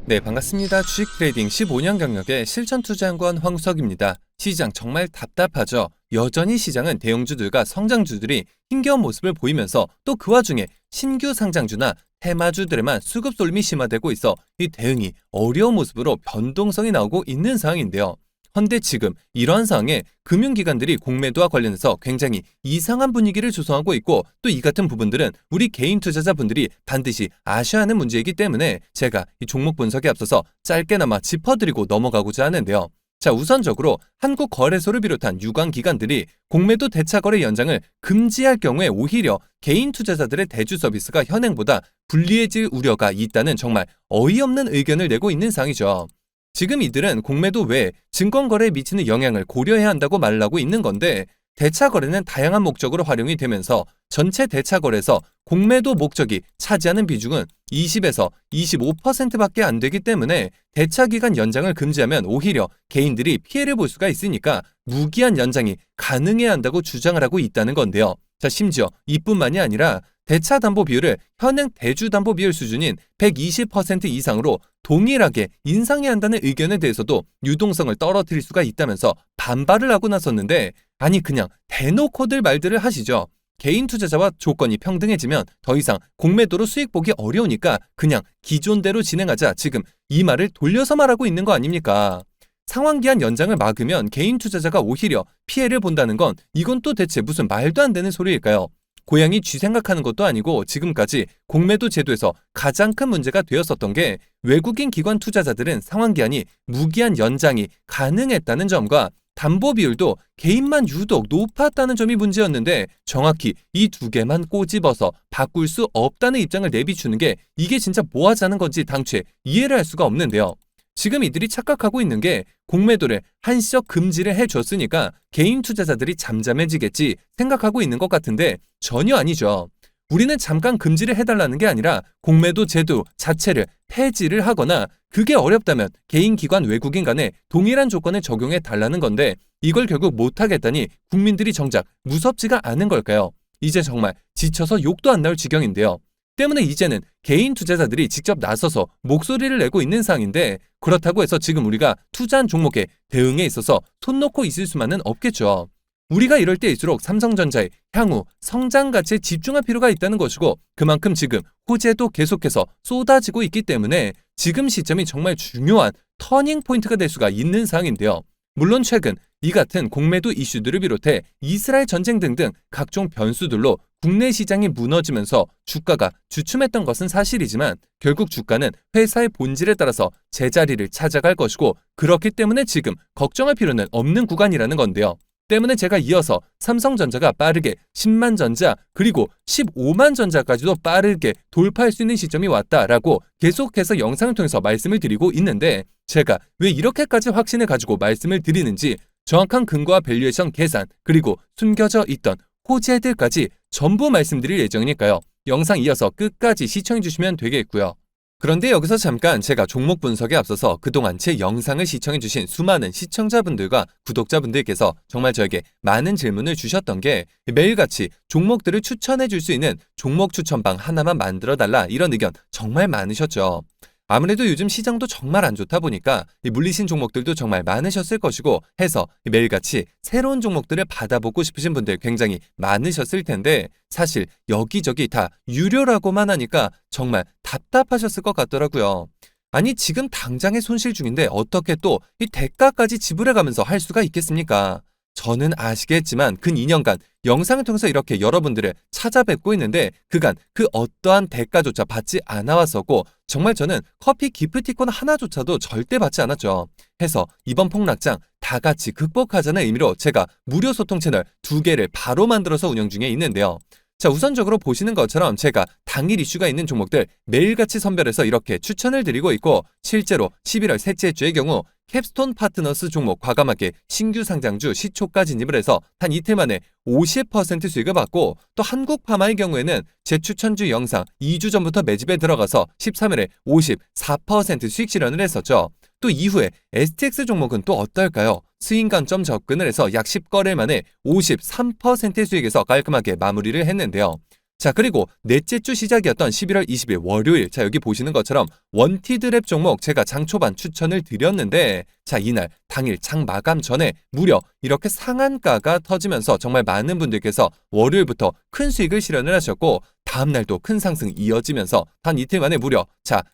네, 반갑습니다. 주식 트레이딩 15년 경력의 실전 투자연구원 황우석입니다. 시장 정말 답답하죠? 여전히 시장은 대형주들과 성장주들이 힘겨운 모습을 보이면서 또 그 와중에 신규 상장주나 테마주들에만 수급 쏠림이 심화되고 있어 이 대응이 어려운 모습으로 변동성이 나오고 있는 상황인데요. 헌데 지금 이러한 상황에 금융기관들이 공매도와 관련해서 굉장히 이상한 분위기를 조성하고 있고 또 이 같은 부분들은 우리 개인 투자자분들이 반드시 아셔야 하는 문제이기 때문에 제가 이 종목 분석에 앞서서 짧게나마 짚어드리고 넘어가고자 하는데요. 자, 우선적으로 한국거래소를 비롯한 유관기관들이 공매도 대차거래 연장을 금지할 경우에 오히려 개인 투자자들의 대주 서비스가 현행보다 불리해질 우려가 있다는 정말 어이없는 의견을 내고 있는 상황이죠. 지금 이들은 공매도 외에 증권거래에 미치는 영향을 고려해야 한다고 말을 하고 있는 건데 대차거래는 다양한 목적으로 활용이 되면서 전체 대차거래에서 공매도 목적이 차지하는 비중은 20에서 25%밖에 안 되기 때문에 대차기간 연장을 금지하면 오히려 개인들이 피해를 볼 수가 있으니까 무기한 연장이 가능해야 한다고 주장을 하고 있다는 건데요. 자, 심지어 이뿐만이 아니라 대차 담보 비율을 현행 대주 담보 비율 수준인 120% 이상으로 동일하게 인상해야 한다는 의견에 대해서도 유동성을 떨어뜨릴 수가 있다면서 반발을 하고 나섰는데 아니 그냥 대놓고들 말들을 하시죠. 개인 투자자와 조건이 평등해지면 더 이상 공매도로 수익 보기 어려우니까 그냥 기존대로 진행하자 지금 이 말을 돌려서 말하고 있는 거 아닙니까? 상환기한 연장을 막으면 개인 투자자가 오히려 피해를 본다는 건 이건 또 대체 무슨 말도 안 되는 소리일까요? 고양이 쥐 생각하는 것도 아니고 지금까지 공매도 제도에서 가장 큰 문제가 되었었던 게 외국인 기관 투자자들은 상환기한이 무기한 연장이 가능했다는 점과 담보 비율도 개인만 유독 높았다는 점이 문제였는데 정확히 이 두 개만 꼬집어서 바꿀 수 없다는 입장을 내비추는 게 이게 진짜 뭐 하자는 건지 당최 이해를 할 수가 없는데요. 지금 이들이 착각하고 있는 게 공매도를 한시적 금지를 해줬으니까 개인 투자자들이 잠잠해지겠지 생각하고 있는 것 같은데 전혀 아니죠. 우리는 잠깐 금지를 해달라는 게 아니라 공매도 제도 자체를 폐지를 하거나 그게 어렵다면 개인 기관 외국인 간에 동일한 조건을 적용해 달라는 건데 이걸 결국 못하겠다니 국민들이 정작 무섭지가 않은 걸까요? 이제 정말 지쳐서 욕도 안 나올 지경인데요. 때문에 이제는 개인 투자자들이 직접 나서서 목소리를 내고 있는 상황인데 그렇다고 해서 지금 우리가 투자한 종목에 대응에 있어서 손 놓고 있을 수만은 없겠죠. 우리가 이럴 때일수록 삼성전자의 향후 성장 가치에 집중할 필요가 있다는 것이고 그만큼 지금 호재도 계속해서 쏟아지고 있기 때문에 지금 시점이 정말 중요한 터닝 포인트가 될 수가 있는 상황인데요. 물론 최근 이 같은 공매도 이슈들을 비롯해 이스라엘 전쟁 등등 각종 변수들로 국내 시장이 무너지면서 주가가 주춤했던 것은 사실이지만 결국 주가는 회사의 본질에 따라서 제자리를 찾아갈 것이고 그렇기 때문에 지금 걱정할 필요는 없는 구간이라는 건데요. 때문에 제가 이어서 삼성전자가 빠르게 10만 전자 그리고 15만 전자까지도 빠르게 돌파할 수 있는 시점이 왔다라고 계속해서 영상을 통해서 말씀을 드리고 있는데 제가 왜 이렇게까지 확신을 가지고 말씀을 드리는지 정확한 근거와 밸류에이션 계산 그리고 숨겨져 있던 호재들까지 전부 말씀드릴 예정이니까요. 영상 이어서 끝까지 시청해주시면 되겠고요. 그런데 여기서 잠깐 제가 종목 분석에 앞서서 그동안 제 영상을 시청해주신 수많은 시청자분들과 구독자분들께서 정말 저에게 많은 질문을 주셨던 게 매일같이 종목들을 추천해줄 수 있는 종목 추천방 하나만 만들어달라 이런 의견 정말 많으셨죠. 아무래도 요즘 시장도 정말 안 좋다 보니까 물리신 종목들도 정말 많으셨을 것이고 해서 매일같이 새로운 종목들을 받아보고 싶으신 분들 굉장히 많으셨을 텐데 사실 여기저기 다 유료라고만 하니까 정말 답답하셨을 것 같더라고요. 아니 지금 당장의 손실 중인데 어떻게 또 이 대가까지 지불해가면서 할 수가 있겠습니까? 저는 아시겠지만 근 2년간 영상을 통해서 이렇게 여러분들을 찾아뵙고 있는데 그간 그 어떠한 대가조차 받지 않아 왔었고 정말 저는 커피 기프티콘 하나조차도 절대 받지 않았죠. 해서 이번 폭락장 다 같이 극복하자는 의미로 제가 무료 소통 채널 2개를 바로 만들어서 운영 중에 있는데요. 자, 우선적으로 보시는 것처럼 제가 당일 이슈가 있는 종목들 매일같이 선별해서 이렇게 추천을 드리고 있고 실제로 11월 셋째 주의 경우 캡스톤 파트너스 종목 과감하게 신규 상장주 시초가 진입을 해서 한 이틀 만에 50% 수익을 받고 또 한국파마의 경우에는 제 추천주 영상 2주 전부터 매집에 들어가서 13일에 54% 수익 실현을 했었죠. 또 이후에 STX 종목은 또 어떨까요? 스윙 관점 접근을 해서 약 10거래 만에 53%의 수익에서 깔끔하게 마무리를 했는데요. 자, 그리고 넷째 주 시작이었던 11월 20일 월요일. 자, 여기 보시는 것처럼 원티드랩 종목 제가 장 초반 추천을 드렸는데, 자, 이날 당일 장 마감 전에 무려 이렇게 상한가가 터지면서 정말 많은 분들께서 월요일부터 큰 수익을 실현을 하셨고, 다음날도 큰 상승 이어지면서 단 이틀 만에 무려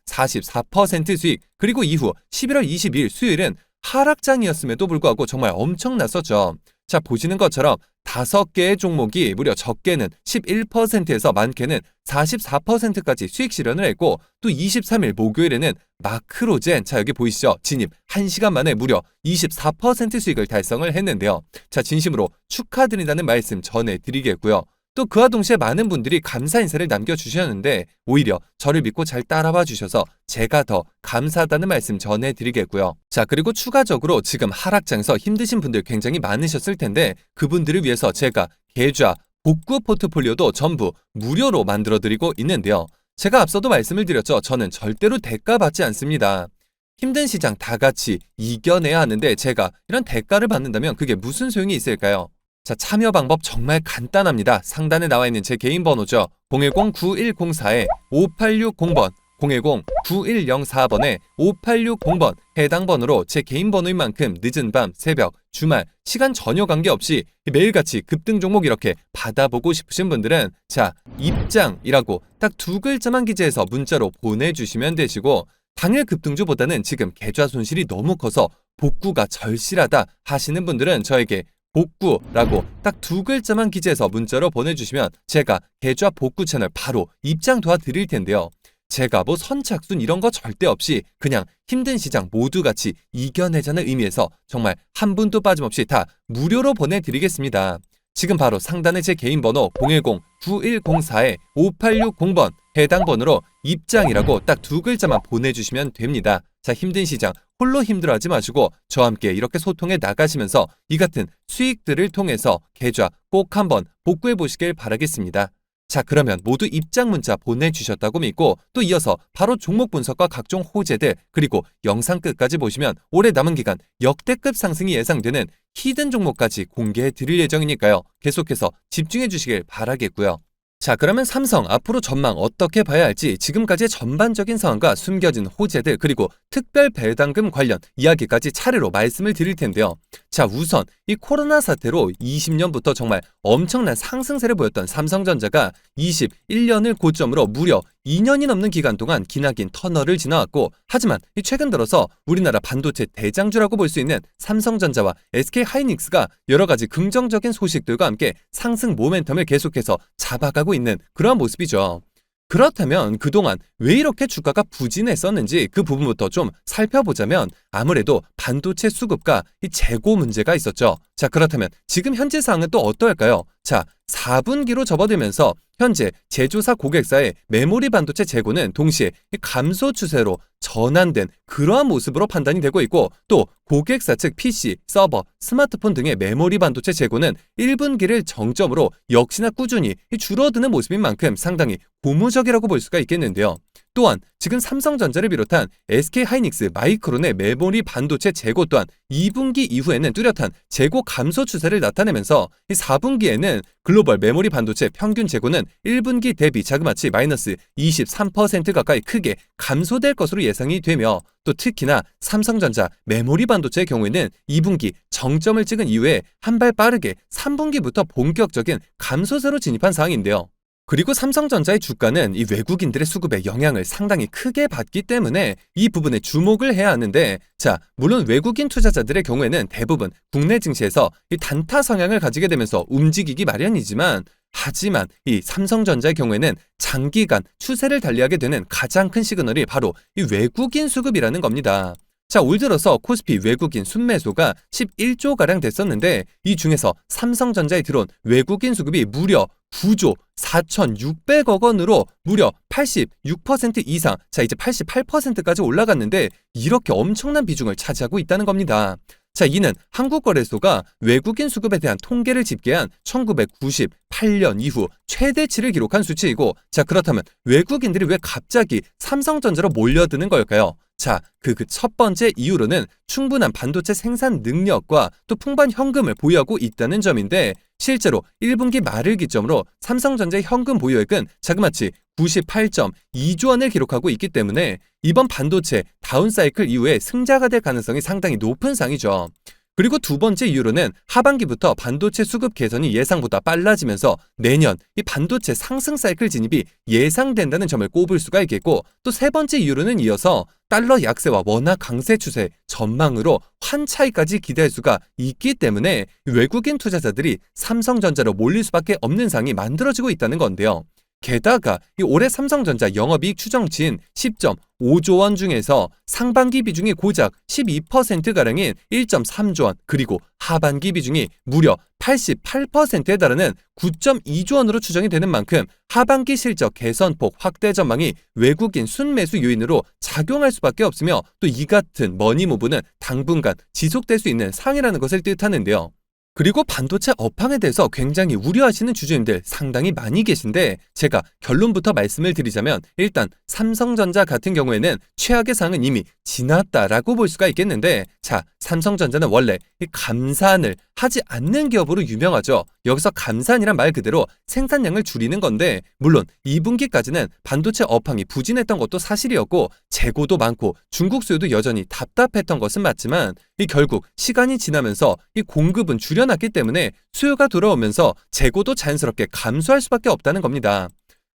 44% 수익. 그리고 이후 11월 20일 수요일은 하락장이었음에도 불구하고 정말 엄청났었죠. 자, 보시는 것처럼 5개의 종목이 무려 적게는 11%에서 많게는 44%까지 수익 실현을 했고, 또 23일 목요일에는 마크로젠, 자, 여기 보이시죠? 진입 1시간 만에 무려 24% 수익을 달성을 했는데요. 자, 진심으로 축하드린다는 말씀 전해드리겠고요. 또 그와 동시에 많은 분들이 감사 인사를 남겨주셨는데, 오히려 저를 믿고 잘 따라와 주셔서 제가 더 감사하다는 말씀 전해드리겠고요. 자, 그리고 추가적으로 지금 하락장에서 힘드신 분들 굉장히 많으셨을 텐데, 그분들을 위해서 제가 계좌 복구 포트폴리오도 전부 무료로 만들어드리고 있는데요. 제가 앞서도 말씀을 드렸죠. 저는 절대로 대가 받지 않습니다. 힘든 시장 다 같이 이겨내야 하는데, 제가 이런 대가를 받는다면 그게 무슨 소용이 있을까요? 자, 참여 방법 정말 간단합니다. 상단에 나와 있는 제 개인 번호죠. 010-9104-5860번, 010-9104번에 5860번 해당 번호로 제 개인 번호인 만큼 늦은 밤, 새벽, 주말, 시간 전혀 관계없이 매일같이 급등 종목 이렇게 받아보고 싶으신 분들은 자, 입장이라고 딱 2글자만 기재해서 문자로 보내주시면 되시고, 당일 급등주보다는 지금 계좌 손실이 너무 커서 복구가 절실하다 하시는 분들은 저에게 복구라고 딱 2글자만 기재해서 문자로 보내주시면 제가 계좌 복구 채널 바로 입장 도와드릴 텐데요. 제가 뭐 선착순 이런 거 절대 없이 그냥 힘든 시장 모두 같이 이겨내자는 의미에서 정말 한 분도 빠짐없이 다 무료로 보내드리겠습니다. 지금 바로 상단에 제 개인 번호 010-9104-5860번 해당 번호로 입장이라고 딱 2글자만 보내주시면 됩니다. 자, 힘든 시장 홀로 힘들어하지 마시고 저와 함께 이렇게 소통해 나가시면서 이 같은 수익들을 통해서 계좌 꼭 한번 복구해 보시길 바라겠습니다. 자, 그러면 모두 입장 문자 보내주셨다고 믿고 또 이어서 바로 종목 분석과 각종 호재들, 그리고 영상 끝까지 보시면 올해 남은 기간 역대급 상승이 예상되는 히든 종목까지 공개해 드릴 예정이니까요. 계속해서 집중해 주시길 바라겠고요. 자, 그러면 삼성 앞으로 전망 어떻게 봐야 할지 지금까지의 전반적인 상황과 숨겨진 호재들, 그리고 특별 배당금 관련 이야기까지 차례로 말씀을 드릴 텐데요. 자, 우선 이 코로나 사태로 20년부터 정말 엄청난 상승세를 보였던 삼성전자가 21년을 고점으로 무려 2년이 넘는 기간 동안 기나긴 터널을 지나왔고, 하지만 최근 들어서 우리나라 반도체 대장주라고 볼 수 있는 삼성전자와 SK하이닉스가 여러 가지 긍정적인 소식들과 함께 상승 모멘텀을 계속해서 잡아가고 있는 그러한 모습이죠. 그렇다면 그동안 왜 이렇게 주가가 부진했었는지 그 부분부터 좀 살펴보자면 아무래도 반도체 수급과 이 재고 문제가 있었죠. 자, 그렇다면 지금 현재 상황은 또 어떨까요? 자, 4분기로 접어들면서 현재 제조사 고객사의 메모리 반도체 재고는 동시에 감소 추세로 전환된 그러한 모습으로 판단이 되고 있고, 또 고객사 측 PC, 서버, 스마트폰 등의 메모리 반도체 재고는 1분기를 정점으로 역시나 꾸준히 줄어드는 모습인 만큼 상당히 고무적이라고 볼 수가 있겠는데요. 또한 지금 삼성전자를 비롯한 SK하이닉스, 마이크론의 메모리 반도체 재고 또한 2분기 이후에는 뚜렷한 재고 감소 추세를 나타내면서 이 4분기에는 글로벌 메모리 반도체 평균 재고는 1분기 대비 자그마치 마이너스 23% 가까이 크게 감소될 것으로 예상이 되며, 또 특히나 삼성전자 메모리 반도체의 경우에는 2분기 정점을 찍은 이후에 한 발 빠르게 3분기부터 본격적인 감소세로 진입한 상황인데요. 그리고 삼성전자의 주가는 이 외국인들의 수급에 영향을 상당히 크게 받기 때문에 이 부분에 주목을 해야 하는데, 자, 물론 외국인 투자자들의 경우에는 대부분 국내 증시에서 이 단타 성향을 가지게 되면서 움직이기 마련이지만, 하지만 이 삼성전자의 경우에는 장기간 추세를 달리하게 되는 가장 큰 시그널이 바로 이 외국인 수급이라는 겁니다. 자, 올 들어서 코스피 외국인 순매수가 11조가량 됐었는데, 이 중에서 삼성전자에 들어온 외국인 수급이 무려 9조 4,600억 원으로 무려 86% 이상, 자, 이제 88%까지 올라갔는데 이렇게 엄청난 비중을 차지하고 있다는 겁니다. 자, 이는 한국거래소가 외국인 수급에 대한 통계를 집계한 1998년 이후 최대치를 기록한 수치이고, 자, 그렇다면 외국인들이 왜 갑자기 삼성전자로 몰려드는 걸까요? 자, 그 첫 번째 이유로는 충분한 반도체 생산 능력과 또 풍부한 현금을 보유하고 있다는 점인데 실제로 1분기 말을 기점으로 삼성전자의 현금 보유액은 자그마치 98.2조 원을 기록하고 있기 때문에 이번 반도체 다운사이클 이후에 승자가 될 가능성이 상당히 높은 상이죠. 그리고 두 번째 이유로는 하반기부터 반도체 수급 개선이 예상보다 빨라지면서 내년 이 반도체 상승 사이클 진입이 예상된다는 점을 꼽을 수가 있겠고, 또 세 번째 이유로는 이어서 달러 약세와 원화 강세 추세 전망으로 환차익까지 기대할 수가 있기 때문에 외국인 투자자들이 삼성전자로 몰릴 수밖에 없는 상황이 만들어지고 있다는 건데요. 게다가 이 올해 삼성전자 영업이익 추정치인 10.5조 원 중에서 상반기 비중이 고작 12%가량인 1.3조 원, 그리고 하반기 비중이 무려 88%에 달하는 9.2조 원으로 추정이 되는 만큼 하반기 실적 개선폭 확대 전망이 외국인 순매수 요인으로 작용할 수밖에 없으며, 또 이 같은 머니무브는 당분간 지속될 수 있는 상이라는 것을 뜻하는데요. 그리고 반도체 업황에 대해서 굉장히 우려하시는 주주님들 상당히 많이 계신데, 제가 결론부터 말씀을 드리자면 일단 삼성전자 같은 경우에는 최악의 상은 이미 지났다라고 볼 수가 있겠는데, 자, 삼성전자는 원래 이 감산을 하지 않는 기업으로 유명하죠. 여기서 감산이란 말 그대로 생산량을 줄이는 건데, 물론 2분기까지는 반도체 업황이 부진했던 것도 사실이었고 재고도 많고 중국 수요도 여전히 답답했던 것은 맞지만, 이 결국 시간이 지나면서 이 공급은 줄여놨기 때문에 수요가 돌아오면서 재고도 자연스럽게 감소할 수밖에 없다는 겁니다.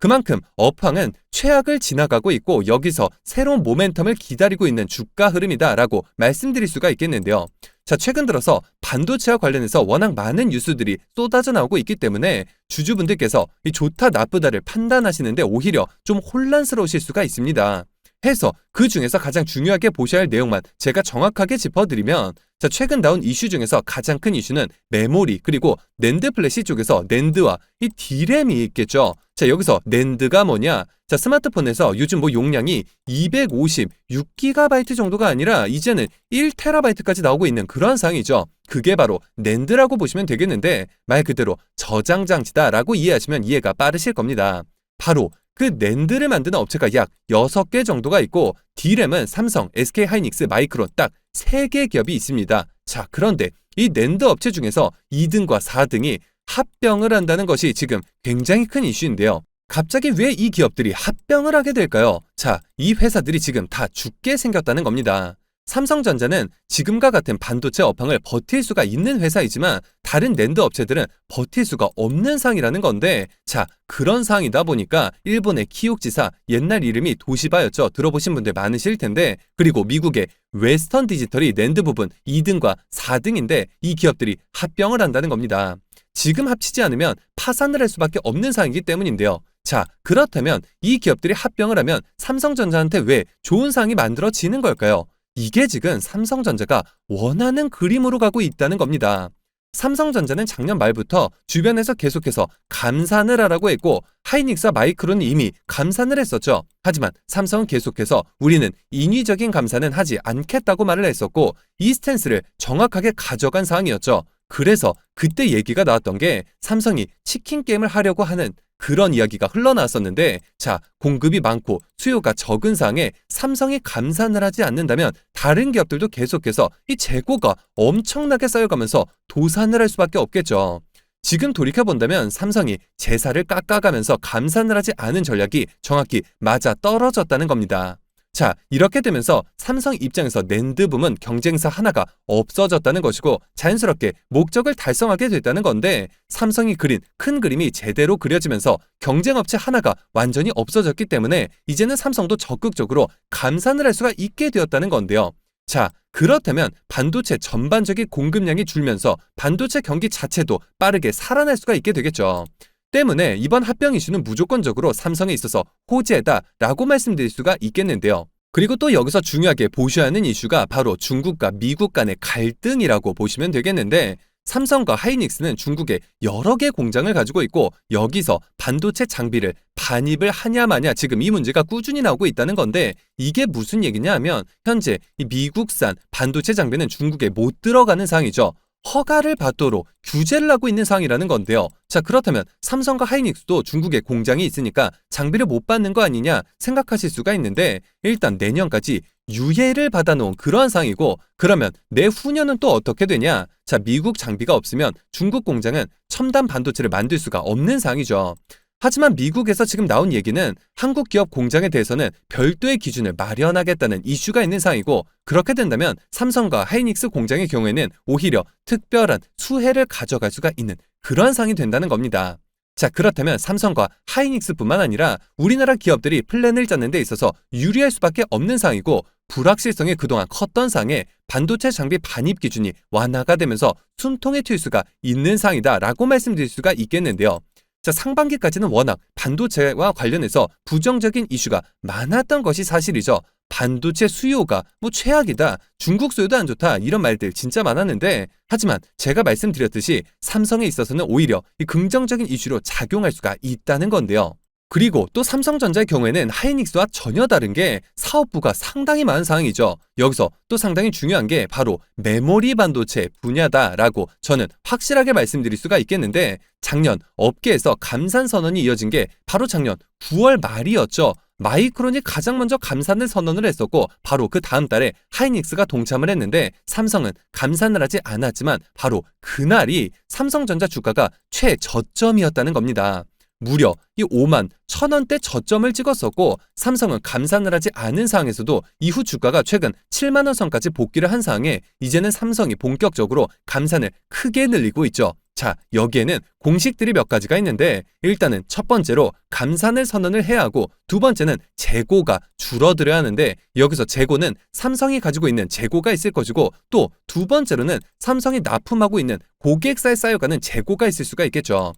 그만큼 업황은 최악을 지나가고 있고 여기서 새로운 모멘텀을 기다리고 있는 주가 흐름이다라고 말씀드릴 수가 있겠는데요. 자, 최근 들어서 반도체와 관련해서 워낙 많은 뉴스들이 쏟아져 나오고 있기 때문에 주주분들께서 이 좋다 나쁘다를 판단하시는데 오히려 좀 혼란스러우실 수가 있습니다. 해서 그 중에서 가장 중요하게 보셔야 할 내용만 제가 정확하게 짚어드리면, 자, 최근 나온 이슈 중에서 가장 큰 이슈는 메모리 그리고 낸드 플래시 쪽에서 낸드와 이 D램이 있겠죠. 자, 여기서 낸드가 뭐냐? 자, 스마트폰에서 요즘 용량이 256GB 정도가 아니라 이제는 1TB까지 나오고 있는 그런 상황이죠. 그게 바로 낸드라고 보시면 되겠는데, 말 그대로 저장 장치다라고 이해하시면 이해가 빠르실 겁니다. 바로 그 낸드를 만드는 업체가 약 6개 정도가 있고 D램은 삼성, SK하이닉스, 마이크론 딱 3개 기업이 있습니다. 자, 그런데 이 낸드 업체 중에서 2등과 4등이 합병을 한다는 것이 지금 굉장히 큰 이슈인데요. 갑자기 왜 이 기업들이 합병을 하게 될까요? 자, 이 회사들이 지금 다 죽게 생겼다는 겁니다. 삼성전자는 지금과 같은 반도체 업황을 버틸 수가 있는 회사이지만 다른 낸드 업체들은 버틸 수가 없는 상황이라는 건데, 자, 그런 상황이다 보니까 일본의 키옥지사, 옛날 이름이 도시바였죠. 들어보신 분들 많으실 텐데, 그리고 미국의 웨스턴 디지털이 낸드 부분 2등과 4등인데 이 기업들이 합병을 한다는 겁니다. 지금 합치지 않으면 파산을 할 수밖에 없는 상황이기 때문인데요. 자, 그렇다면 이 기업들이 합병을 하면 삼성전자한테 왜 좋은 상황이 만들어지는 걸까요? 이게 지금 삼성전자가 원하는 그림으로 가고 있다는 겁니다. 삼성전자는 작년 말부터 주변에서 계속해서 감산을 하라고 했고 하이닉스와 마이크론은 이미 감산을 했었죠. 하지만 삼성은 계속해서 우리는 인위적인 감산은 하지 않겠다고 말을 했었고 이 스탠스를 정확하게 가져간 상황이었죠. 그래서 그때 얘기가 나왔던 게 삼성이 치킨 게임을 하려고 하는 그런 이야기가 흘러나왔었는데, 자, 공급이 많고 수요가 적은 상황에 삼성이 감산을 하지 않는다면 다른 기업들도 계속해서 이 재고가 엄청나게 쌓여가면서 도산을 할 수밖에 없겠죠. 지금 돌이켜본다면 삼성이 제사를 깎아가면서 감산을 하지 않은 전략이 정확히 맞아 떨어졌다는 겁니다. 자, 이렇게 되면서 삼성 입장에서 낸드 부문 경쟁사 하나가 없어졌다는 것이고 자연스럽게 목적을 달성하게 됐다는 건데, 삼성이 그린 큰 그림이 제대로 그려지면서 경쟁업체 하나가 완전히 없어졌기 때문에 이제는 삼성도 적극적으로 감산을 할 수가 있게 되었다는 건데요. 자, 그렇다면 반도체 전반적인 공급량이 줄면서 반도체 경기 자체도 빠르게 살아날 수가 있게 되겠죠. 때문에 이번 합병 이슈는 무조건적으로 삼성에 있어서 호재다라고 말씀드릴 수가 있겠는데요. 그리고 또 여기서 중요하게 보셔야 하는 이슈가 바로 중국과 미국 간의 갈등이라고 보시면 되겠는데, 삼성과 하이닉스는 중국에 여러 개 공장을 가지고 있고 여기서 반도체 장비를 반입을 하냐 마냐 지금 이 문제가 꾸준히 나오고 있다는 건데, 이게 무슨 얘기냐 하면 현재 이 미국산 반도체 장비는 중국에 못 들어가는 상황이죠. 허가를 받도록 규제를 하고 있는 상황이라는 건데요. 자, 그렇다면 삼성과 하이닉스도 중국에 공장이 있으니까 장비를 못 받는 거 아니냐 생각하실 수가 있는데, 일단 내년까지 유예를 받아놓은 그러한 상황이고, 그러면 내후년은 또 어떻게 되냐? 자, 미국 장비가 없으면 중국 공장은 첨단 반도체를 만들 수가 없는 상황이죠. 하지만 미국에서 지금 나온 얘기는 한국 기업 공장에 대해서는 별도의 기준을 마련하겠다는 이슈가 있는 상황이고, 그렇게 된다면 삼성과 하이닉스 공장의 경우에는 오히려 특별한 수혜를 가져갈 수가 있는 그런 상황이 된다는 겁니다. 자, 그렇다면 삼성과 하이닉스뿐만 아니라 우리나라 기업들이 플랜을 짜는 데 있어서 유리할 수밖에 없는 상황이고, 불확실성이 그동안 컸던 상황에 반도체 장비 반입 기준이 완화가 되면서 숨통이 튈 수가 있는 상황이다라고 말씀드릴 수가 있겠는데요. 자, 상반기까지는 워낙 반도체와 관련해서 부정적인 이슈가 많았던 것이 사실이죠. 반도체 수요가 최악이다, 중국 수요도 안 좋다, 이런 말들 진짜 많았는데, 하지만 제가 말씀드렸듯이 삼성에 있어서는 오히려 이 긍정적인 이슈로 작용할 수가 있다는 건데요. 그리고 또 삼성전자의 경우에는 하이닉스와 전혀 다른 게 사업부가 상당히 많은 상황이죠. 여기서 또 상당히 중요한 게 바로 메모리 반도체 분야다라고 저는 확실하게 말씀드릴 수가 있겠는데, 작년 업계에서 감산 선언이 이어진 게 바로 작년 9월 말이었죠. 마이크론이 가장 먼저 감산을 선언을 했었고, 바로 그 다음 달에 하이닉스가 동참을 했는데, 삼성은 감산을 하지 않았지만 바로 그날이 삼성전자 주가가 최저점이었다는 겁니다. 무려 이 5만 1,000원대 저점을 찍었었고, 삼성은 감산을 하지 않은 상황에서도 이후 주가가 최근 7만 원 선까지 복귀를 한 상황에 이제는 삼성이 본격적으로 감산을 크게 늘리고 있죠. 자, 여기에는 공식들이 몇 가지가 있는데, 일단은 첫 번째로 감산을 선언을 해야 하고, 두 번째는 재고가 줄어들어야 하는데, 여기서 재고는 삼성이 가지고 있는 재고가 있을 것이고, 또 두 번째로는 삼성이 납품하고 있는 고객사에 쌓여가는 재고가 있을 수가 있겠죠.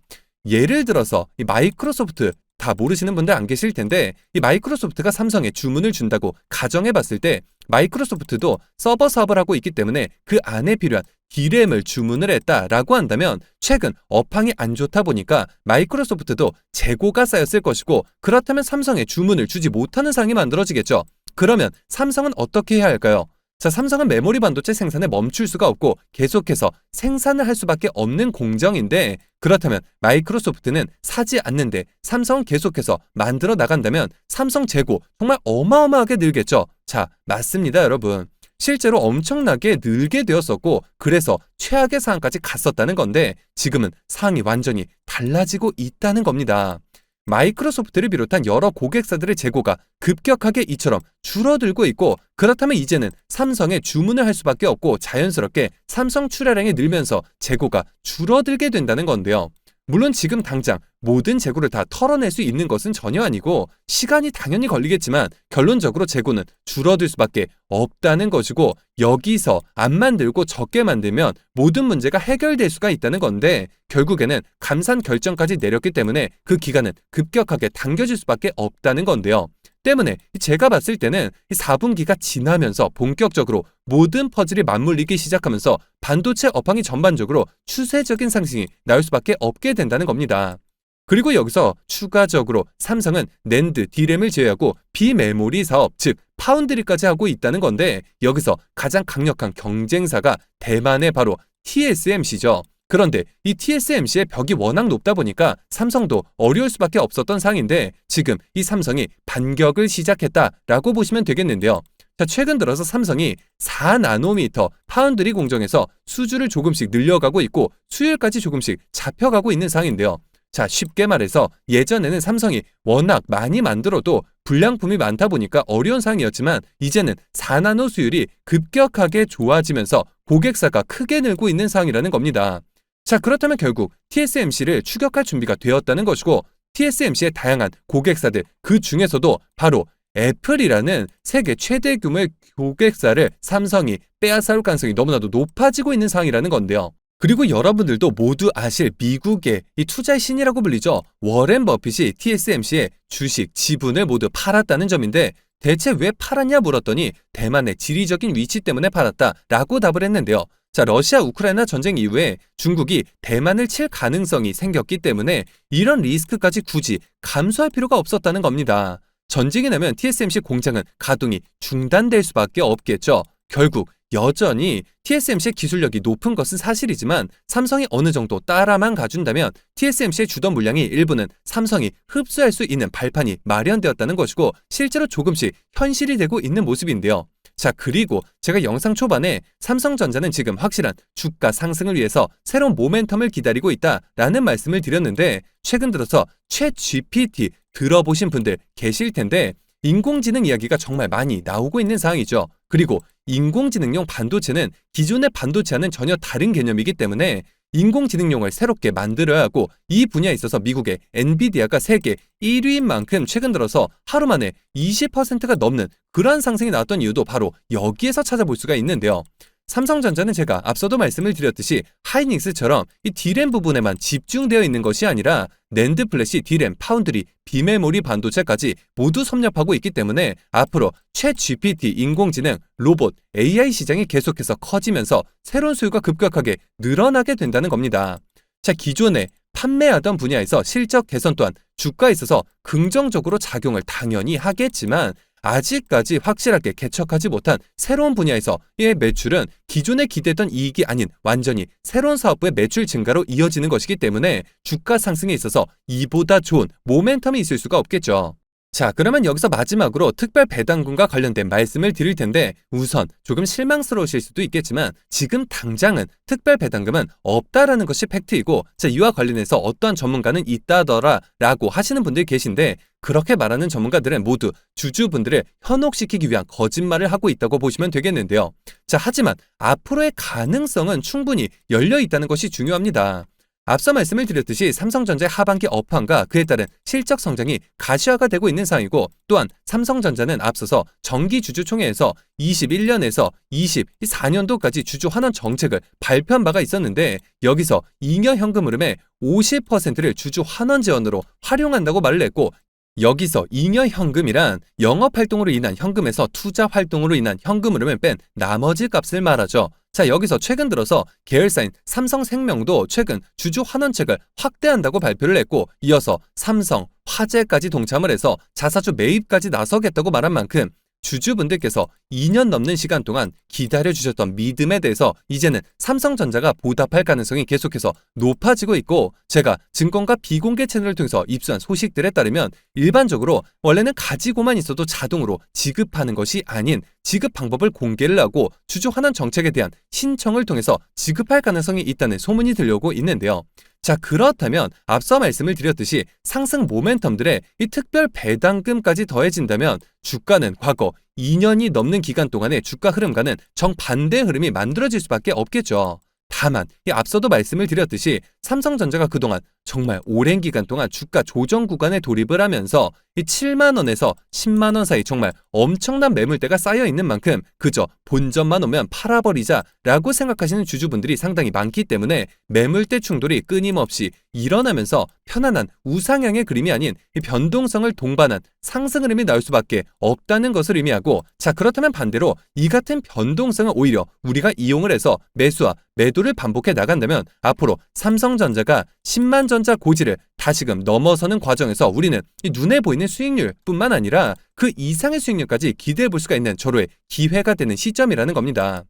예를 들어서 이 마이크로소프트, 다 모르시는 분들 안 계실 텐데, 이 마이크로소프트가 삼성에 주문을 준다고 가정해 봤을 때, 마이크로소프트도 서버 사업을 하고 있기 때문에 그 안에 필요한 D램을 주문을 했다라고 한다면, 최근 업황이 안 좋다 보니까 마이크로소프트도 재고가 쌓였을 것이고, 그렇다면 삼성에 주문을 주지 못하는 상황이 만들어지겠죠. 그러면 삼성은 어떻게 해야 할까요? 자, 삼성은 메모리 반도체 생산에 멈출 수가 없고 계속해서 생산을 할 수밖에 없는 공정인데, 그렇다면 마이크로소프트는 사지 않는데 삼성은 계속해서 만들어 나간다면 삼성 재고 정말 어마어마하게 늘겠죠. 자, 맞습니다, 여러분. 실제로 엄청나게 늘게 되었었고, 그래서 최악의 상황까지 갔었다는 건데, 지금은 상황이 완전히 달라지고 있다는 겁니다. 마이크로소프트를 비롯한 여러 고객사들의 재고가 급격하게 이처럼 줄어들고 있고, 그렇다면 이제는 삼성에 주문을 할 수밖에 없고, 자연스럽게 삼성 출하량이 늘면서 재고가 줄어들게 된다는 건데요. 물론 지금 당장 모든 재고를 다 털어낼 수 있는 것은 전혀 아니고, 시간이 당연히 걸리겠지만 결론적으로 재고는 줄어들 수밖에 없다는 것이고, 여기서 안 만들고 적게 만들면 모든 문제가 해결될 수가 있다는 건데, 결국에는 감산 결정까지 내렸기 때문에 그 기간은 급격하게 당겨질 수밖에 없다는 건데요. 때문에 제가 봤을 때는 4분기가 지나면서 본격적으로 모든 퍼즐이 맞물리기 시작하면서 반도체 업황이 전반적으로 추세적인 상승이 나올 수밖에 없게 된다는 겁니다. 그리고 여기서 추가적으로 삼성은 낸드, D램을 제외하고 비메모리 사업, 즉 파운드리까지 하고 있다는 건데, 여기서 가장 강력한 경쟁사가 대만의 바로 TSMC죠. 그런데 이 TSMC의 벽이 워낙 높다 보니까 삼성도 어려울 수밖에 없었던 상황인데, 지금 이 삼성이 반격을 시작했다라고 보시면 되겠는데요. 자, 최근 들어서 삼성이 4나노미터 파운드리 공정에서 수주를 조금씩 늘려가고 있고, 수율까지 조금씩 잡혀가고 있는 상황인데요. 자, 쉽게 말해서 예전에는 삼성이 워낙 많이 만들어도 불량품이 많다 보니까 어려운 상황이었지만, 이제는 4나노 수율이 급격하게 좋아지면서 고객사가 크게 늘고 있는 상황이라는 겁니다. 자, 그렇다면 결국 TSMC를 추격할 준비가 되었다는 것이고, TSMC의 다양한 고객사들, 그 중에서도 바로 애플이라는 세계 최대 규모의 고객사를 삼성이 빼앗아올 가능성이 너무나도 높아지고 있는 상황이라는 건데요. 그리고 여러분들도 모두 아실 미국의 이 투자의 신이라고 불리죠. 워렌 버핏이 TSMC의 주식, 지분을 모두 팔았다는 점인데, 대체 왜 팔았냐 물었더니 대만의 지리적인 위치 때문에 팔았다라고 답을 했는데요. 자, 러시아 우크라이나 전쟁 이후에 중국이 대만을 칠 가능성이 생겼기 때문에 이런 리스크까지 굳이 감수할 필요가 없었다는 겁니다. 전쟁이 나면 TSMC 공장은 가동이 중단될 수밖에 없겠죠. 결국 여전히 TSMC의 기술력이 높은 것은 사실이지만, 삼성이 어느 정도 따라만 가준다면 TSMC의 주던 물량이 일부는 삼성이 흡수할 수 있는 발판이 마련되었다는 것이고, 실제로 조금씩 현실이 되고 있는 모습인데요. 자, 그리고 제가 영상 초반에 삼성전자는 지금 확실한 주가 상승을 위해서 새로운 모멘텀을 기다리고 있다라는 말씀을 드렸는데, 최근 들어서 챗GPT 들어보신 분들 계실 텐데 인공지능 이야기가 정말 많이 나오고 있는 상황이죠. 그리고 인공지능용 반도체는 기존의 반도체와는 전혀 다른 개념이기 때문에 인공지능용을 새롭게 만들어야 하고, 이 분야에 있어서 미국의 엔비디아가 세계 1위인 만큼 최근 들어서 하루 만에 20%가 넘는 그러한 상승이 나왔던 이유도 바로 여기에서 찾아볼 수가 있는데요. 삼성전자는 제가 앞서도 말씀을 드렸듯이 하이닉스처럼 이 D램 부분에만 집중되어 있는 것이 아니라 낸드 플래시, D램, 파운드리, 비메모리 반도체까지 모두 섭렵하고 있기 때문에 앞으로 챗GPT, 인공지능, 로봇, AI 시장이 계속해서 커지면서 새로운 수요가 급격하게 늘어나게 된다는 겁니다. 자, 기존에 판매하던 분야에서 실적 개선 또한 주가에 있어서 긍정적으로 작용을 당연히 하겠지만, 아직까지 확실하게 개척하지 못한 새로운 분야에서의 매출은 기존에 기대했던 이익이 아닌 완전히 새로운 사업부의 매출 증가로 이어지는 것이기 때문에 주가 상승에 있어서 이보다 좋은 모멘텀이 있을 수가 없겠죠. 자, 그러면 여기서 마지막으로 특별 배당금과 관련된 말씀을 드릴 텐데, 우선 조금 실망스러우실 수도 있겠지만 지금 당장은 특별 배당금은 없다라는 것이 팩트이고, 자, 이와 관련해서 어떠한 전문가는 있다더라 라고 하시는 분들이 계신데, 그렇게 말하는 전문가들은 모두 주주분들을 현혹시키기 위한 거짓말을 하고 있다고 보시면 되겠는데요. 자, 하지만 앞으로의 가능성은 충분히 열려 있다는 것이 중요합니다. 앞서 말씀을 드렸듯이 삼성전자의 하반기 업황과 그에 따른 실적 성장이 가시화가 되고 있는 상황이고, 또한 삼성전자는 앞서서 정기주주총회에서 21년에서 24년도까지 주주 환원 정책을 발표한 바가 있었는데, 여기서 잉여 현금 흐름의 50%를 주주 환원 지원으로 활용한다고 말을 했고, 여기서 잉여 현금이란 영업활동으로 인한 현금에서 투자 활동으로 인한 현금 흐름을 뺀 나머지 값을 말하죠. 자, 여기서 최근 들어서 계열사인 삼성생명도 최근 주주 환원책을 확대한다고 발표를 했고, 이어서 삼성, 화재까지 동참을 해서 자사주 매입까지 나서겠다고 말한 만큼 주주분들께서 2년 넘는 시간 동안 기다려주셨던 믿음에 대해서 이제는 삼성전자가 보답할 가능성이 계속해서 높아지고 있고, 제가 증권가 비공개 채널을 통해서 입수한 소식들에 따르면 일반적으로 원래는 가지고만 있어도 자동으로 지급하는 것이 아닌 지급 방법을 공개를 하고 주주 환원 정책에 대한 신청을 통해서 지급할 가능성이 있다는 소문이 들려오고 있는데요. 자, 그렇다면 앞서 말씀을 드렸듯이 상승 모멘텀들의 이 특별 배당금까지 더해진다면 주가는 과거 2년이 넘는 기간 동안의 주가 흐름과는 정반대 흐름이 만들어질 수밖에 없겠죠. 다만 이 앞서도 말씀을 드렸듯이 삼성전자가 그동안 정말 오랜 기간 동안 주가 조정 구간에 돌입을 하면서 이 7만 원에서 10만 원 사이 정말 엄청난 매물대가 쌓여 있는 만큼 그저 본전만 오면 팔아버리자라고 생각하시는 주주분들이 상당히 많기 때문에 매물대 충돌이 끊임없이 일어나면서 편안한 우상향의 그림이 아닌 이 변동성을 동반한 상승 흐름이 나올 수밖에 없다는 것을 의미하고, 자, 그렇다면 반대로 이 같은 변동성을 오히려 우리가 이용을 해서 매수와 매도를 반복해 나간다면 앞으로 삼성전자가 10만 전자 고지를 다시금 넘어서는 과정에서 우리는 이 눈에 보이는 수익률 뿐만 아니라 그 이상의 수익률까지 기대해 볼 수가 있는 절호의 기회가 되는 시점이라는 겁니다.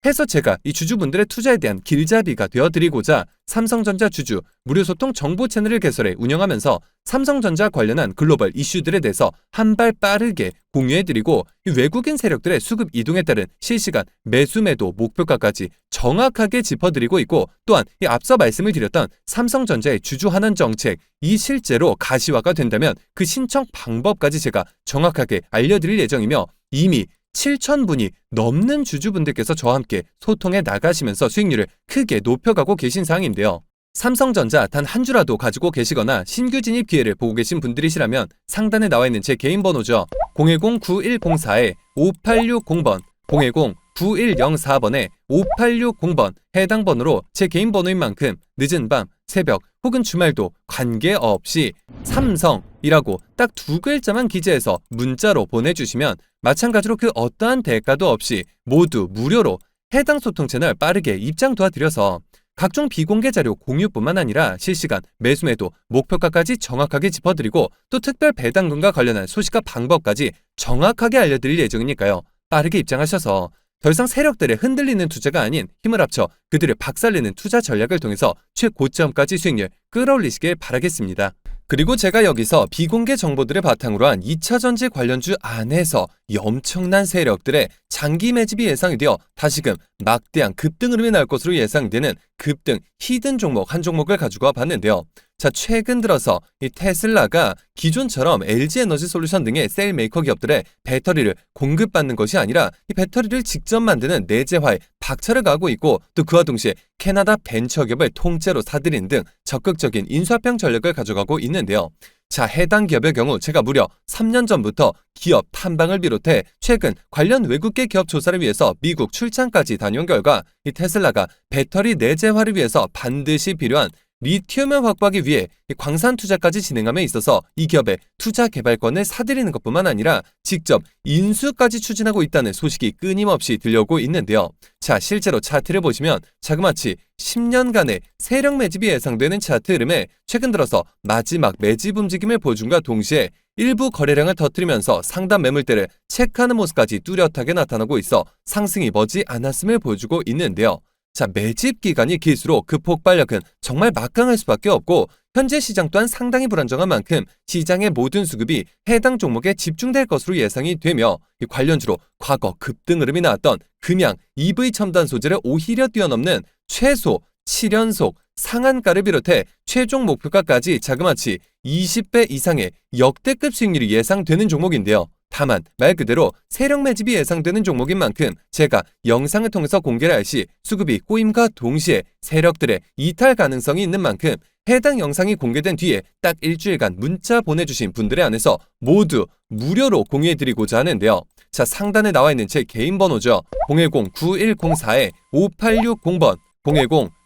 해서 제가 이 주주분들의 투자에 대한 길잡이가 되어드리고자 삼성전자 주주 무료소통 정보 채널을 개설해 운영하면서 삼성전자 관련한 글로벌 이슈들에 대해서 한 발 빠르게 공유해드리고, 이 외국인 세력들의 수급 이동에 따른 실시간 매수 매도 목표가까지 정확하게 짚어드리고 있고, 또한 이 앞서 말씀을 드렸던 삼성전자의 주주 환원 정책, 이 실제로 가시화가 된다면 그 신청 방법까지 제가 정확하게 알려드릴 예정이며, 이미 7,000분이 넘는 주주분들께서 저와 함께 소통해 나가시면서 수익률을 크게 높여가고 계신 상황인데요. 삼성전자 단 한 주라도 가지고 계시거나 신규 진입 기회를 보고 계신 분들이시라면 상단에 나와 있는 제 개인 번호죠. 010-9104-5860번, 010-9104번에 5860번 해당 번호로 제 개인 번호인 만큼 늦은 밤, 새벽 혹은 주말도 관계없이 삼성이라고 딱 두 글자만 기재해서 문자로 보내주시면 마찬가지로 그 어떠한 대가도 없이 모두 무료로 해당 소통 채널 빠르게 입장 도와드려서 각종 비공개 자료 공유뿐만 아니라 실시간 매수매도 목표가까지 정확하게 짚어드리고, 또 특별 배당금과 관련한 소식과 방법까지 정확하게 알려드릴 예정이니까요. 빠르게 입장하셔서 더 이상 세력들의 흔들리는 투자가 아닌 힘을 합쳐 그들을 박살내는 투자 전략을 통해서 최고점까지 수익률 끌어올리시길 바라겠습니다. 그리고 제가 여기서 비공개 정보들을 바탕으로 한 2차전지 관련주 안에서 이 엄청난 세력들의 장기 매집이 예상이 되어 다시금 막대한 급등 흐름이 날 것으로 예상되는 급등 히든 종목 한 종목을 가지고 와 봤는데요. 자, 최근 들어서 이 테슬라가 기존처럼 LG에너지솔루션 등의 셀 메이커 기업들의 배터리를 공급받는 것이 아니라 이 배터리를 직접 만드는 내재화에 박차를 가하고 있고, 또 그와 동시에 캐나다 벤처 기업을 통째로 사들이는 등 적극적인 인수합병 전략을 가져가고 있는데요. 자, 해당 기업의 경우 제가 무려 3년 전부터 기업 탐방을 비롯해 최근 관련 외국계 기업 조사를 위해서 미국 출장까지 다녀온 결과 이 테슬라가 배터리 내재화를 위해서 반드시 필요한 리튬을 확보하기 위해 광산 투자까지 진행함에 있어서 이 기업의 투자 개발권을 사들이는 것뿐만 아니라 직접 인수까지 추진하고 있다는 소식이 끊임없이 들려오고 있는데요. 자, 실제로 차트를 보시면 자그마치 10년간의 세력 매집이 예상되는 차트 흐름에 최근 들어서 마지막 매집 움직임을 보여준과 동시에 일부 거래량을 터뜨리면서 상단 매물대를 체크하는 모습까지 뚜렷하게 나타나고 있어 상승이 머지 않았음을 보여주고 있는데요. 자, 매집 기간이 길수록 그 폭발력은 정말 막강할 수밖에 없고, 현재 시장 또한 상당히 불안정한 만큼 시장의 모든 수급이 해당 종목에 집중될 것으로 예상이 되며, 이 관련주로 과거 급등 흐름이 나왔던 금양 EV 첨단 소재를 오히려 뛰어넘는 최소 7연속 상한가를 비롯해 최종 목표가까지 자그마치 20배 이상의 역대급 수익률이 예상되는 종목인데요. 다만 말 그대로 세력 매집이 예상되는 종목인 만큼 제가 영상을 통해서 공개를 할 시 수급이 꼬임과 동시에 세력들의 이탈 가능성이 있는 만큼 해당 영상이 공개된 뒤에 딱 일주일간 문자 보내주신 분들에 한해서 모두 무료로 공유해드리고자 하는데요. 자, 상단에 나와 있는 제 개인 번호죠. 010-9104-5860번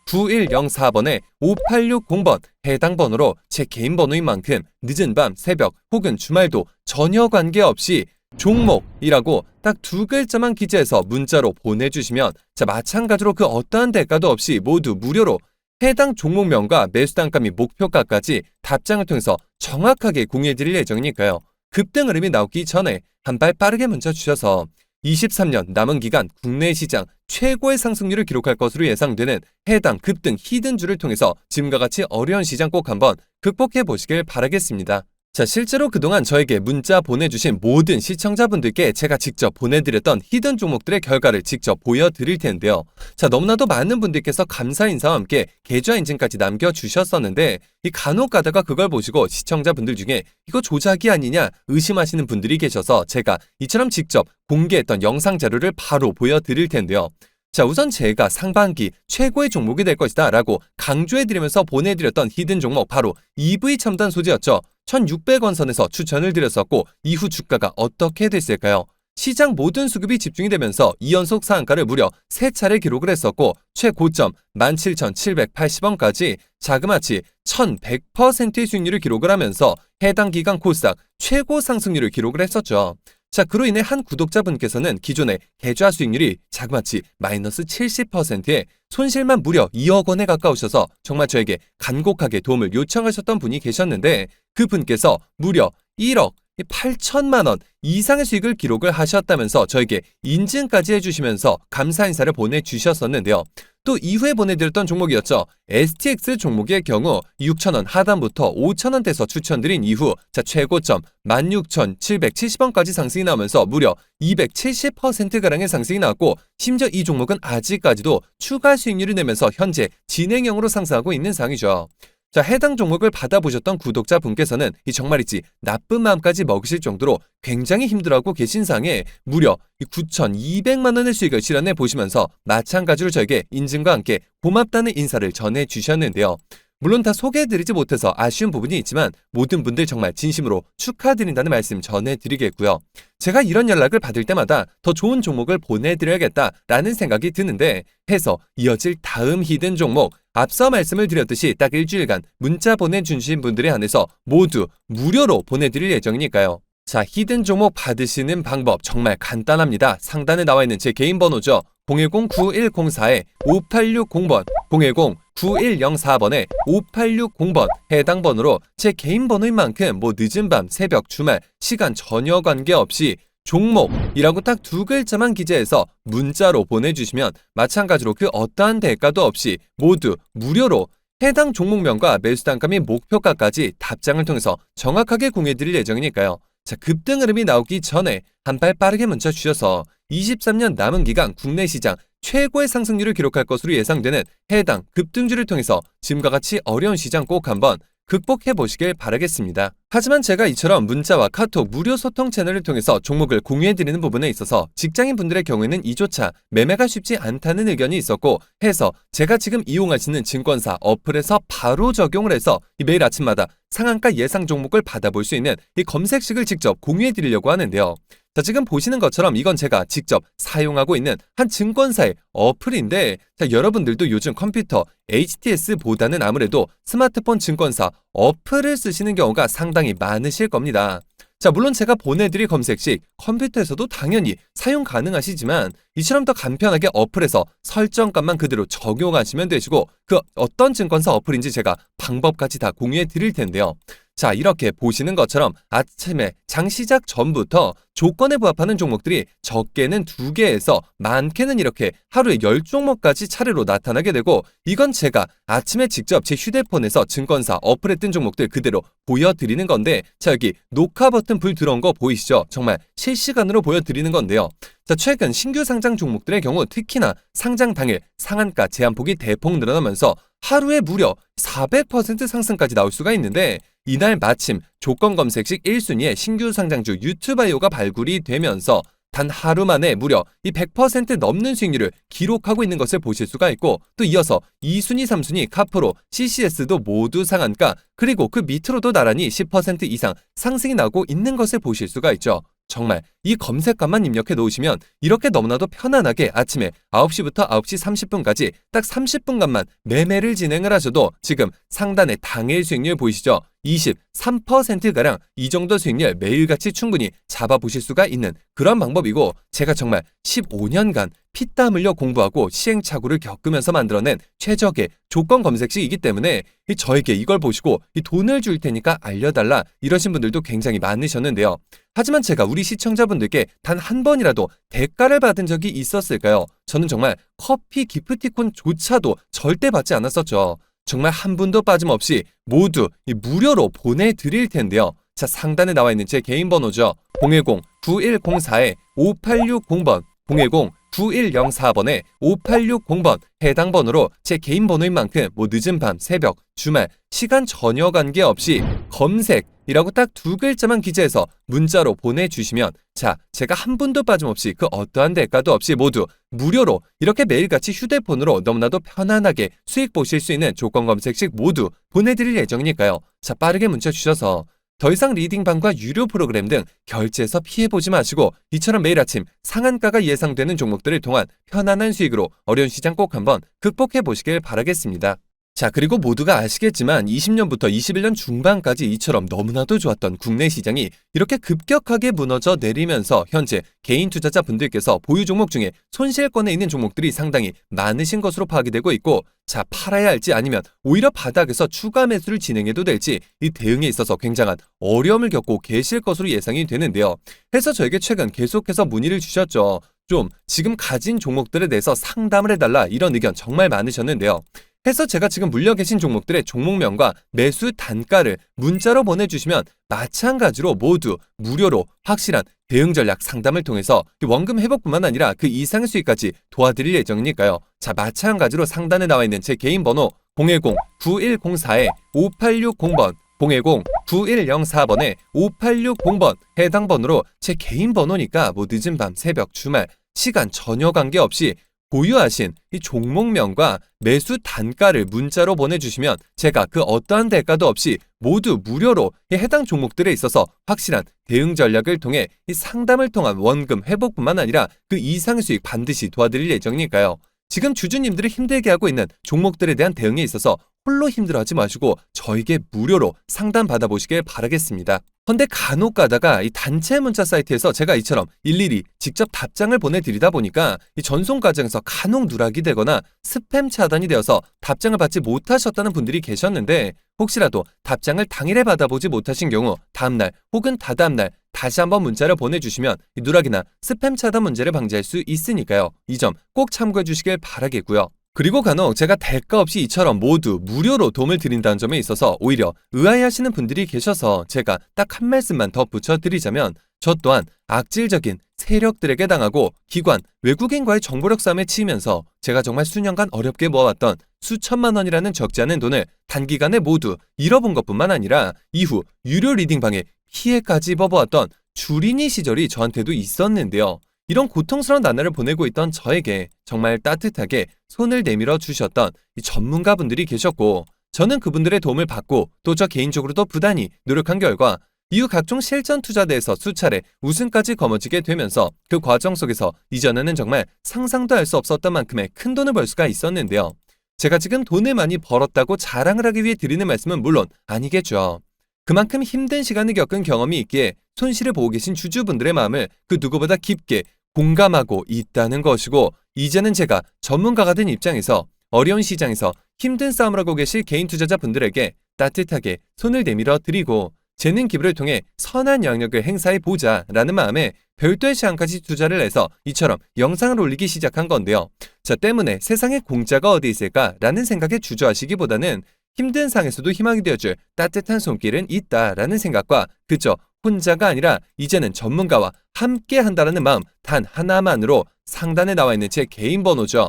010-9104번에 5860번 해당 번호로 제 개인 번호인 만큼 늦은 밤, 새벽 혹은 주말도 전혀 관계없이 종목이라고 딱 두 글자만 기재해서 문자로 보내주시면, 자, 마찬가지로 그 어떠한 대가도 없이 모두 무료로 해당 종목명과 매수 단가 및 목표가까지 답장을 통해서 정확하게 공유해드릴 예정이니까요. 급등 흐름이 나오기 전에 한 발 빠르게 문자 주셔서 23년 남은 기간 국내 시장 최고의 상승률을 기록할 것으로 예상되는 해당 급등 히든주를 통해서 지금과 같이 어려운 시장 꼭 한번 극복해 보시길 바라겠습니다. 자, 실제로 그동안 저에게 문자 보내주신 모든 시청자분들께 제가 직접 보내드렸던 히든 종목들의 결과를 직접 보여드릴 텐데요. 자, 너무나도 많은 분들께서 감사 인사와 함께 계좌 인증까지 남겨주셨었는데, 이 간혹 가다가 그걸 보시고 시청자분들 중에 이거 조작이 아니냐 의심하시는 분들이 계셔서 제가 이처럼 직접 공개했던 영상 자료를 바로 보여드릴 텐데요. 자, 우선 제가 상반기 최고의 종목이 될 것이다 라고 강조해드리면서 보내드렸던 히든 종목 바로 EV 첨단 소재였죠. 1600원 선에서 추천을 드렸었고, 이후 주가가 어떻게 됐을까요? 시장 모든 수급이 집중이 되면서 2연속 상한가를 무려 3차례 기록을 했었고, 최고점 17,780원까지 자그마치 1100%의 수익률을 기록을 하면서 해당 기간 코스닥 최고 상승률을 기록을 했었죠. 자, 그로 인해 한 구독자분께서는 기존의 계좌 수익률이 자그마치 마이너스 70%에 손실만 무려 2억 원에 가까우셔서 정말 저에게 간곡하게 도움을 요청하셨던 분이 계셨는데, 그분께서 무려 1억 8천만 원 이상의 수익을 기록을 하셨다면서 저에게 인증까지 해주시면서 감사 인사를 보내주셨었는데요. 또 이후에 보내드렸던 종목이었죠. STX 종목의 경우 6,000원 하단부터 5,000원대에서 추천드린 이후 자, 최고점 16,770원까지 상승이 나오면서 무려 270%가량의 상승이 나왔고, 심지어 이 종목은 아직까지도 추가 수익률을 내면서 현재 진행형으로 상승하고 있는 상황이죠. 자, 해당 종목을 받아보셨던 구독자분께서는 이 정말이지 나쁜 마음까지 먹으실 정도로 굉장히 힘들어하고 계신 상에 무려 9,200만 원의 수익을 실현해 보시면서 마찬가지로 저에게 인증과 함께 고맙다는 인사를 전해주셨는데요. 물론 다 소개해드리지 못해서 아쉬운 부분이 있지만 모든 분들 정말 진심으로 축하드린다는 말씀 전해드리겠고요. 제가 이런 연락을 받을 때마다 더 좋은 종목을 보내드려야겠다라는 생각이 드는데, 해서 이어질 다음 히든 종목, 앞서 말씀을 드렸듯이 딱 일주일간 문자 보내주신 분들에 한해서 모두 무료로 보내드릴 예정이니까요. 자, 히든 종목 받으시는 방법 정말 간단합니다. 상단에 나와 있는 제 개인 번호죠. 010-9104-5860번 010-9104번에 5860번 해당 번호로 제 개인 번호인 만큼 뭐 늦은 밤, 새벽, 주말, 시간 전혀 관계없이 종목이라고 딱 두 글자만 기재해서 문자로 보내주시면 마찬가지로 그 어떠한 대가도 없이 모두 무료로 해당 종목명과 매수 단가 및 목표가까지 답장을 통해서 정확하게 공유해드릴 예정이니까요. 자, 급등 흐름이 나오기 전에 한 발 빠르게 문자 주셔서 23년 남은 기간 국내 시장 최고의 상승률을 기록할 것으로 예상되는 해당 급등주를 통해서 지금과 같이 어려운 시장 꼭 한번 극복해 보시길 바라겠습니다. 하지만 제가 이처럼 문자와 카톡 무료 소통 채널을 통해서 종목을 공유해드리는 부분에 있어서 직장인 분들의 경우에는 이조차 매매가 쉽지 않다는 의견이 있었고 해서 제가 지금 이용하시는 증권사 어플에서 바로 적용을 해서 매일 아침마다 상한가 예상 종목을 받아볼 수 있는 이 검색식을 직접 공유해드리려고 하는데요. 자, 지금 보시는 것처럼 이건 제가 직접 사용하고 있는 한 증권사의 어플인데, 자, 여러분들도 요즘 컴퓨터 HTS보다는 아무래도 스마트폰 증권사 어플을 쓰시는 경우가 상당히 많으실 겁니다. 자, 물론 제가 보내드릴 검색식 컴퓨터에서도 당연히 사용 가능하시지만 이처럼 더 간편하게 어플에서 설정값만 그대로 적용하시면 되시고, 그 어떤 증권사 어플인지 제가 방법까지 다 공유해 드릴 텐데요. 자, 이렇게 보시는 것처럼 아침에 장 시작 전부터 조건에 부합하는 종목들이 적게는 2개에서 많게는 이렇게 하루에 10종목까지 차례로 나타나게 되고, 이건 제가 아침에 직접 제 휴대폰에서 증권사 어플에 뜬 종목들 그대로 보여드리는 건데, 자, 여기 녹화 버튼 불 들어온 거 보이시죠? 정말 실시간으로 보여드리는 건데요. 자, 최근 신규 상장 종목들의 경우 특히나 상장 당일 상한가 제한폭이 대폭 늘어나면서 하루에 무려 400% 상승까지 나올 수가 있는데, 이날 마침 조건 검색식 1순위에 신규 상장주 유튜바이오가 발굴이 되면서 단 하루 만에 무려 이 100% 넘는 수익률을 기록하고 있는 것을 보실 수가 있고, 또 이어서 2순위, 3순위 카프로, CCS도 모두 상한가, 그리고 그 밑으로도 나란히 10% 이상 상승이 나오고 있는 것을 보실 수가 있죠. 정말 이 검색값만 입력해 놓으시면 이렇게 너무나도 편안하게 아침에 9시부터 9시 30분까지 딱 30분간만 매매를 진행을 하셔도 지금 상단의 당일 수익률 보이시죠? 23%가량 이 정도 수익률 매일같이 충분히 잡아보실 수가 있는 그런 방법이고, 제가 정말 15년간 피땀 흘려 공부하고 시행착오를 겪으면서 만들어낸 최적의 조건 검색식이기 때문에 저에게 이걸 보시고 돈을 줄 테니까 알려달라 이러신 분들도 굉장히 많으셨는데요. 하지만 제가 우리 시청자분들께 단 한 번이라도 대가를 받은 적이 있었을까요? 저는 정말 커피 기프티콘조차도 절대 받지 않았었죠. 정말 한 분도 빠짐없이 모두 무료로 보내드릴 텐데요. 자, 상단에 나와 있는 제 개인 번호죠. 010-9104-5860번 010-9104번에 5860번 해당 번호로 제 개인 번호인 만큼 늦은 밤, 새벽, 주말, 시간 전혀 관계없이 검색이라고 딱 2글자만 기재해서 문자로 보내주시면, 자, 제가 한 분도 빠짐없이 그 어떠한 대가도 없이 모두 무료로 이렇게 매일같이 휴대폰으로 너무나도 편안하게 수익 보실 수 있는 조건 검색식 모두 보내드릴 예정이니까요. 자, 빠르게 문자 주셔서 더 이상 리딩방과 유료 프로그램 등 결제해서 피해보지 마시고 이처럼 매일 아침 상한가가 예상되는 종목들을 통한 편안한 수익으로 어려운 시장 꼭 한번 극복해 보시길 바라겠습니다. 자, 그리고 모두가 아시겠지만 20년부터 21년 중반까지 이처럼 너무나도 좋았던 국내 시장이 이렇게 급격하게 무너져 내리면서 현재 개인 투자자분들께서 보유 종목 중에 손실권에 있는 종목들이 상당히 많으신 것으로 파악이 되고 있고, 자, 팔아야 할지 아니면 오히려 바닥에서 추가 매수를 진행해도 될지 이 대응에 있어서 굉장한 어려움을 겪고 계실 것으로 예상이 되는데요. 해서 저에게 최근 계속해서 문의를 주셨죠. 좀 지금 가진 종목들에 대해서 상담을 해달라 이런 의견 정말 많으셨는데요. 해서 제가 지금 물려 계신 종목들의 종목명과 매수 단가를 문자로 보내주시면 마찬가지로 모두 무료로 확실한 대응 전략 상담을 통해서 원금 회복뿐만 아니라 그 이상의 수익까지 도와드릴 예정이니까요. 자, 마찬가지로 상단에 나와 있는 제 개인 번호 010-9104-5860번 010-9104번에 5860번 해당 번호로 제 개인 번호니까 늦은 밤, 새벽, 주말, 시간 전혀 관계없이 보유하신 이 종목명과 매수 단가를 문자로 보내주시면 제가 그 어떠한 대가도 없이 모두 무료로 이 해당 종목들에 있어서 확실한 대응 전략을 통해 이 상담을 통한 원금 회복뿐만 아니라 그 이상의 수익 반드시 도와드릴 예정이니까요. 지금 주주님들이 힘들게 하고 있는 종목들에 대한 대응에 있어서 홀로 힘들어하지 마시고 저에게 무료로 상담 받아보시길 바라겠습니다. 근데 간혹 가다가 이 단체 문자 사이트에서 제가 이처럼 일일이 직접 답장을 보내드리다 보니까 이 전송 과정에서 간혹 누락이 되거나 스팸 차단이 되어서 답장을 받지 못하셨다는 분들이 계셨는데, 혹시라도 답장을 당일에 받아보지 못하신 경우 다음날 혹은 다다음날 다시 한번 문자를 보내주시면 이 누락이나 스팸 차단 문제를 방지할 수 있으니까요. 이 점 꼭 참고해 주시길 바라겠고요. 그리고 간혹 제가 대가 없이 이처럼 모두 무료로 도움을 드린다는 점에 있어서 오히려 의아해하시는 분들이 계셔서 제가 딱 한 말씀만 덧붙여 드리자면 저 또한 악질적인 세력들에게 당하고 기관, 외국인과의 정보력 싸움에 치이면서 제가 정말 수년간 어렵게 모아왔던 수천만 원이라는 적지 않은 돈을 단기간에 모두 잃어본 것뿐만 아니라 이후 유료 리딩방에 피해까지 입어보았던 주린이 시절이 저한테도 있었는데요. 이런 고통스러운 나날을 보내고 있던 저에게 정말 따뜻하게 손을 내밀어 주셨던 이 전문가분들이 계셨고 저는 그분들의 도움을 받고 또 저 개인적으로도 부단히 노력한 결과 이후 각종 실전 투자대에서 수차례 우승까지 거머쥐게 되면서 그 과정 속에서 이전에는 정말 상상도 할 수 없었던 만큼의 큰 돈을 벌 수가 있었는데요. 제가 지금 돈을 많이 벌었다고 자랑을 하기 위해 드리는 말씀은 물론 아니겠죠. 그만큼 힘든 시간을 겪은 경험이 있기에 손실을 보고 계신 주주분들의 마음을 그 누구보다 깊게 공감하고 있다는 것이고 이제는 제가 전문가가 된 입장에서 어려운 시장에서 힘든 싸움을 하고 계실 개인 투자자분들에게 따뜻하게 손을 내밀어 드리고 재능 기부를 통해 선한 영향력을 행사해 보자라는 마음에 별도의 시간까지 투자를 해서 이처럼 영상을 올리기 시작한 건데요. 자 때문에 세상에 공짜가 어디 있을까라는 생각에 주저하시기보다는 힘든 상에서도 희망이 되어줄 따뜻한 손길은 있다라는 생각과 그저 혼자가 아니라 이제는 전문가와 함께 한다라는 마음 단 하나만으로 상단에 나와 있는 제 개인 번호죠.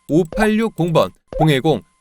010-9104-5860번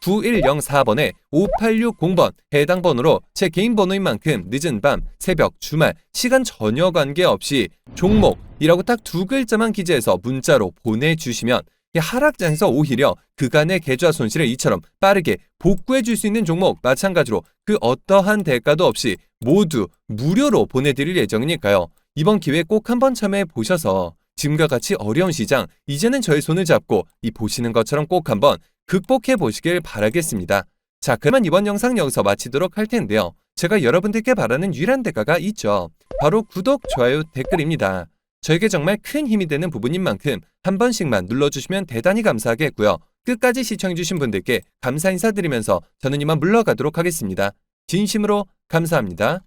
010-9104번에 5860번 해당 번호로 제 개인 번호인 만큼 늦은 밤, 새벽, 주말, 시간 전혀 관계없이 종목이라고 딱 두 글자만 기재해서 문자로 보내주시면 하락장에서 오히려 그간의 계좌 손실을 이처럼 빠르게 복구해 줄 수 있는 종목 마찬가지로 그 어떠한 대가도 없이 모두 무료로 보내드릴 예정이니까요. 이번 기회에 꼭 한번 참여해 보셔서 지금과 같이 어려운 시장 이제는 저의 손을 잡고 이 보시는 것처럼 꼭 한번 극복해 보시길 바라겠습니다. 자 그러면 이번 영상 여기서 마치도록 할 텐데요. 제가 여러분들께 바라는 유일한 대가가 있죠. 바로 구독, 좋아요, 댓글입니다. 저에게 정말 큰 힘이 되는 부분인 만큼 한 번씩만 눌러주시면 대단히 감사하겠고요. 끝까지 시청해주신 분들께 감사 인사드리면서 저는 이만 물러가도록 하겠습니다. 진심으로 감사합니다.